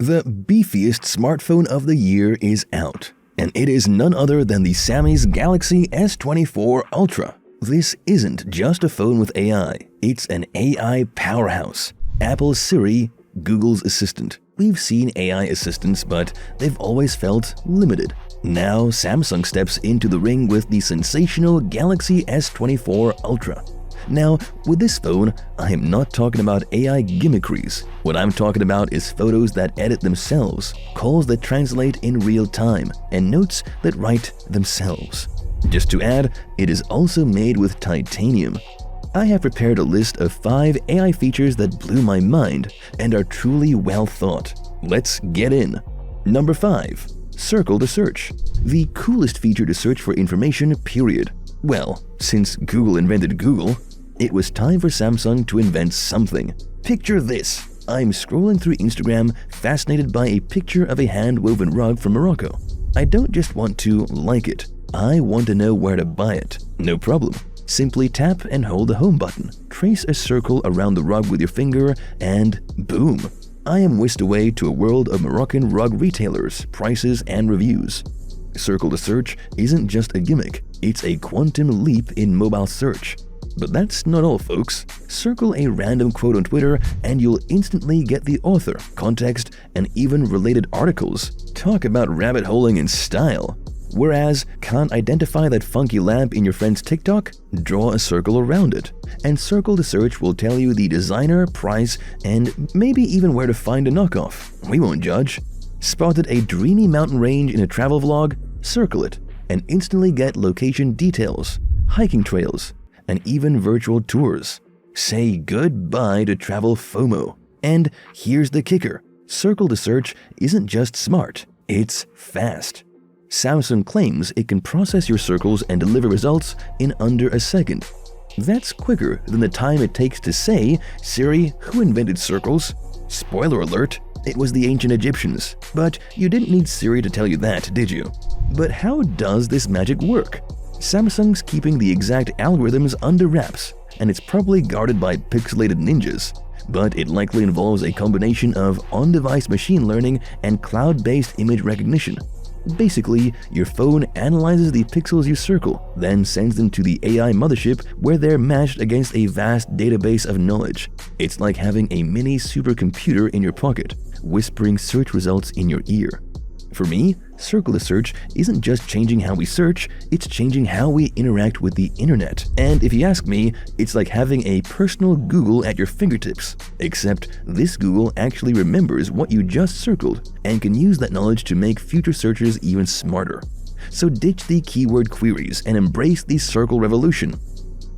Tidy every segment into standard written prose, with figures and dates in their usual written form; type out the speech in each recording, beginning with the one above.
The beefiest smartphone of the year is out, and it is none other than the Samsung Galaxy S24 Ultra. This isn't just a phone with AI, it's an AI powerhouse. Apple Siri, Google's assistant. We've seen AI assistants, but they've always felt limited. Now Samsung steps into the ring with the sensational Galaxy S24 Ultra. Now, with this phone, I am not talking about AI gimmickries. What I'm talking about is photos that edit themselves, calls that translate in real time, and notes that write themselves. Just to add, it is also made with titanium. I have prepared a list of 5 AI features that blew my mind and are truly well thought. Let's get in. Number 5. Circle to search. The coolest feature to search for information, period. Well, since Google invented Google, it was time for Samsung to invent something. Picture this. I'm scrolling through Instagram, fascinated by a picture of a hand-woven rug from Morocco. I don't just want to like it. I want to know where to buy it. No problem. Simply tap and hold the home button. Trace a circle around the rug with your finger, and boom! I am whisked away to a world of Moroccan rug retailers, prices, and reviews. Circle to search isn't just a gimmick, it's a quantum leap in mobile search. But that's not all, folks. Circle a random quote on Twitter and you'll instantly get the author, context, and even related articles. Talk about rabbit holing in style. Whereas, can't identify that funky lamp in your friend's TikTok? Draw a circle around it. And Circle to Search will tell you the designer, price, and maybe even where to find a knockoff. We won't judge. Spotted a dreamy mountain range in a travel vlog? Circle it and instantly get location details, hiking trails, and even virtual tours. Say goodbye to travel FOMO. And here's the kicker. Circle to Search isn't just smart, it's fast. Samsung claims it can process your circles and deliver results in under a second. That's quicker than the time it takes to say, "Siri, who invented circles?" Spoiler alert, it was the ancient Egyptians. But you didn't need Siri to tell you that, did you? But how does this magic work? Samsung's keeping the exact algorithms under wraps, and it's probably guarded by pixelated ninjas. But it likely involves a combination of on-device machine learning and cloud-based image recognition. Basically, your phone analyzes the pixels you circle, then sends them to the AI mothership where they're matched against a vast database of knowledge. It's like having a mini supercomputer in your pocket, whispering search results in your ear. For me, Circle to Search isn't just changing how we search, it's changing how we interact with the internet. And if you ask me, it's like having a personal Google at your fingertips. Except this Google actually remembers what you just circled and can use that knowledge to make future searches even smarter. So ditch the keyword queries and embrace the circle revolution.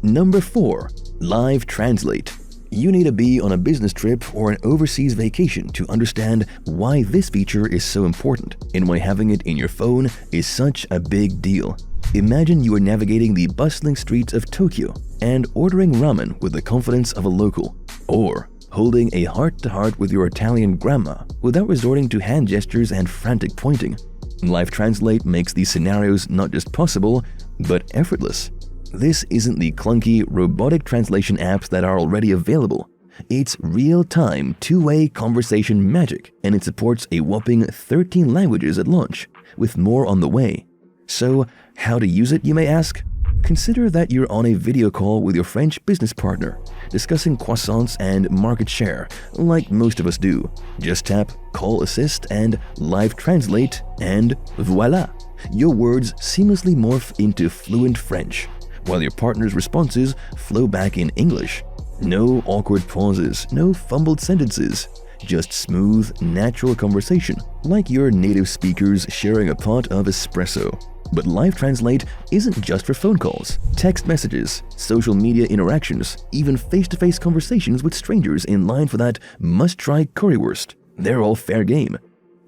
Number 4. Live Translate. You need to be on a business trip or an overseas vacation to understand why this feature is so important and why having it in your phone is such a big deal. Imagine you are navigating the bustling streets of Tokyo and ordering ramen with the confidence of a local, or holding a heart-to-heart with your Italian grandma without resorting to hand gestures and frantic pointing. Live Translate makes these scenarios not just possible, but effortless. This isn't the clunky, robotic translation apps that are already available. It's real-time, two-way conversation magic, and it supports a whopping 13 languages at launch, with more on the way. So, how to use it, you may ask? Consider that you're on a video call with your French business partner, discussing croissants and market share, like most of us do. Just tap Call Assist and Live Translate, and voila! Your words seamlessly morph into fluent French, while your partner's responses flow back in English. No awkward pauses, no fumbled sentences, just smooth, natural conversation, like your native speakers sharing a pot of espresso. But Live Translate isn't just for phone calls, text messages, social media interactions, even face-to-face conversations with strangers in line for that must-try currywurst. They're all fair game.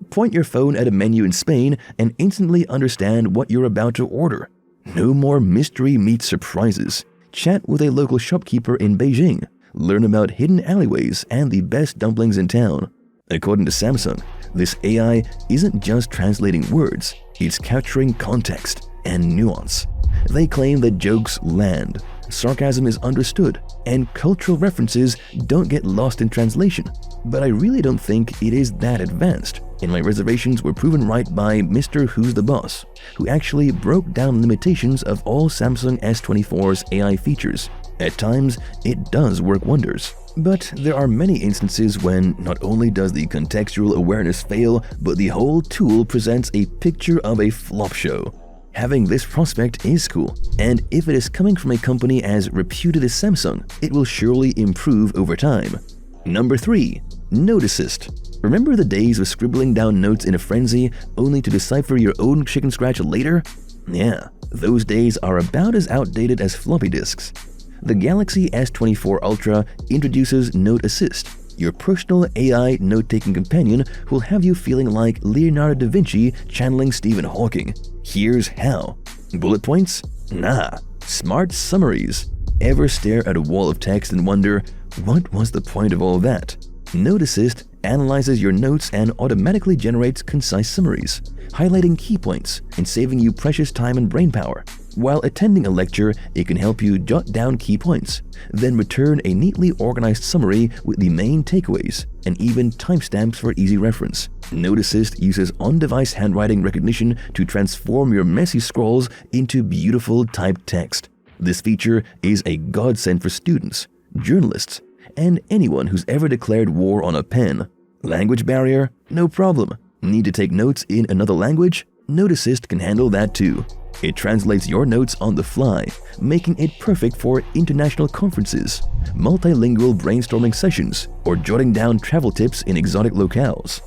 Point your phone at a menu in Spain and instantly understand what you're about to order. No more mystery meets surprises. Chat with a local shopkeeper in Beijing. Learn about hidden alleyways and the best dumplings in town. According to Samsung, this AI isn't just translating words, it's capturing context and nuance. They claim that jokes land, sarcasm is understood, and cultural references don't get lost in translation. But I really don't think it is that advanced, and my reservations were proven right by Mr. Who's the Boss, who actually broke down limitations of all Samsung S24's AI features. At times, it does work wonders. But there are many instances when not only does the contextual awareness fail, but the whole tool presents a picture of a flop show. Having this prospect is cool, and if it is coming from a company as reputed as Samsung, it will surely improve over time. Number 3. Note Assist. Remember the days of scribbling down notes in a frenzy only to decipher your own chicken scratch later? Yeah, those days are about as outdated as floppy disks. The Galaxy S24 Ultra introduces Note Assist, your personal AI note-taking companion who will have you feeling like Leonardo da Vinci channeling Stephen Hawking. Here's how. Bullet points? Nah. Smart summaries. Ever stare at a wall of text and wonder, what was the point of all that? Note Assist analyzes your notes and automatically generates concise summaries, highlighting key points and saving you precious time and brainpower. While attending a lecture, it can help you jot down key points, then return a neatly organized summary with the main takeaways and even timestamps for easy reference. Note Assist uses on-device handwriting recognition to transform your messy scrawls into beautiful typed text. This feature is a godsend for students, journalists, and anyone who's ever declared war on a pen. Language barrier? No problem. Need to take notes in another language? Note Assist can handle that too. It translates your notes on the fly, making it perfect for international conferences, multilingual brainstorming sessions, or jotting down travel tips in exotic locales.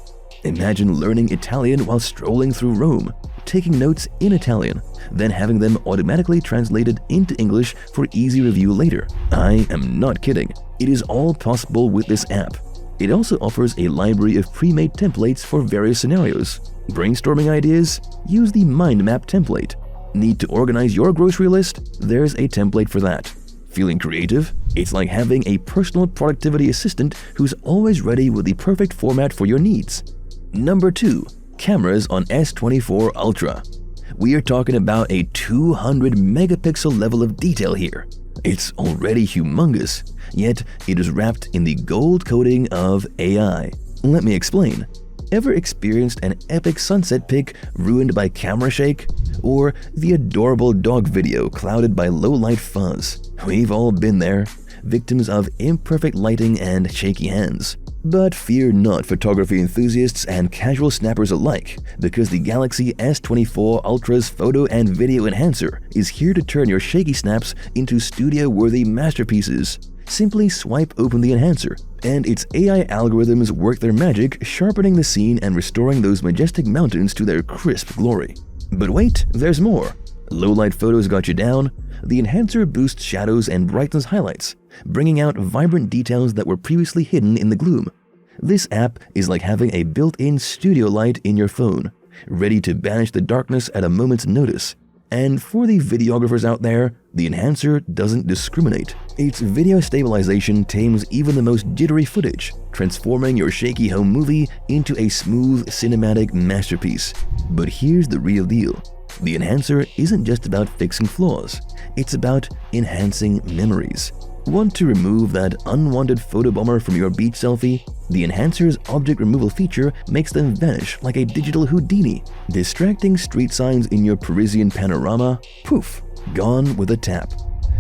Imagine learning Italian while strolling through Rome, taking notes in Italian, then having them automatically translated into English for easy review later. I am not kidding. It is all possible with this app. It also offers a library of pre-made templates for various scenarios. Brainstorming ideas? Use the mind map template. Need to organize your grocery list? There's a template for that. Feeling creative? It's like having a personal productivity assistant who's always ready with the perfect format for your needs. Number 2. Cameras on S24 Ultra. We are talking about a 200 megapixel level of detail here. It's already humongous, yet it is wrapped in the gold coating of AI. Let me explain. Ever experienced an epic sunset pic ruined by camera shake? Or the adorable dog video clouded by low-light fuzz? We've all been there, victims of imperfect lighting and shaky hands. But fear not, photography enthusiasts and casual snappers alike, because the Galaxy S24 Ultra's photo and video enhancer is here to turn your shaky snaps into studio-worthy masterpieces. Simply swipe open the enhancer, and its AI algorithms work their magic, sharpening the scene and restoring those majestic mountains to their crisp glory. But wait, there's more. Low-light photos got you down? The enhancer boosts shadows and brightens highlights, bringing out vibrant details that were previously hidden in the gloom. This app is like having a built-in studio light in your phone, ready to banish the darkness at a moment's notice. And for the videographers out there, the enhancer doesn't discriminate. Its video stabilization tames even the most jittery footage, transforming your shaky home movie into a smooth cinematic masterpiece. But here's the real deal. The enhancer isn't just about fixing flaws, it's about enhancing memories. Want to remove that unwanted photobomber from your beach selfie? The enhancer's object removal feature makes them vanish like a digital Houdini. Distracting street signs in your Parisian panorama? Poof, gone with a tap.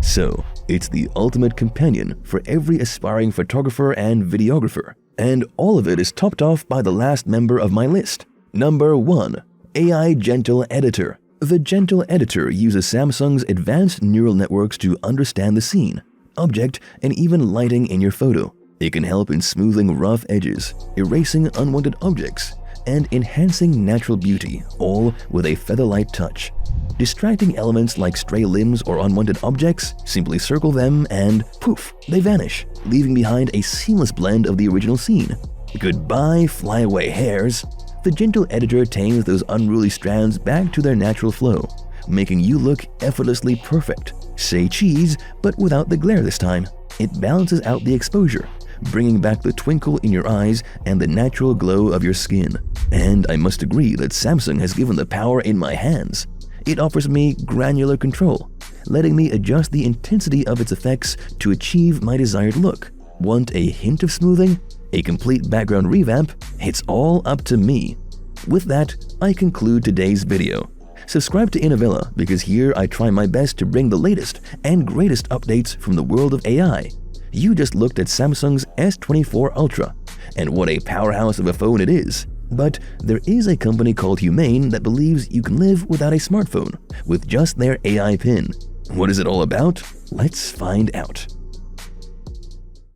So, it's the ultimate companion for every aspiring photographer and videographer. And all of it is topped off by the last member of my list. Number 1. AI Gentle Editor. The Gentle Editor uses Samsung's advanced neural networks to understand the scene, object, and even lighting in your photo. It can help in smoothing rough edges, erasing unwanted objects, and enhancing natural beauty, all with a feather-light touch. Distracting elements like stray limbs or unwanted objects, simply circle them and poof, they vanish, leaving behind a seamless blend of the original scene. Goodbye flyaway hairs. The Gentle Editor tames those unruly strands back to their natural flow, making you look effortlessly perfect. Say cheese, but without the glare this time. It balances out the exposure, bringing back the twinkle in your eyes and the natural glow of your skin. And I must agree that Samsung has given the power in my hands. It offers me granular control, letting me adjust the intensity of its effects to achieve my desired look. Want a hint of smoothing? A complete background revamp? It's all up to me. With that, I conclude today's video. Subscribe to Innovella because here I try my best to bring the latest and greatest updates from the world of AI. You just looked at Samsung's S24 Ultra, and what a powerhouse of a phone it is. But there is a company called Humane that believes you can live without a smartphone with just their AI pin. What is it all about? Let's find out.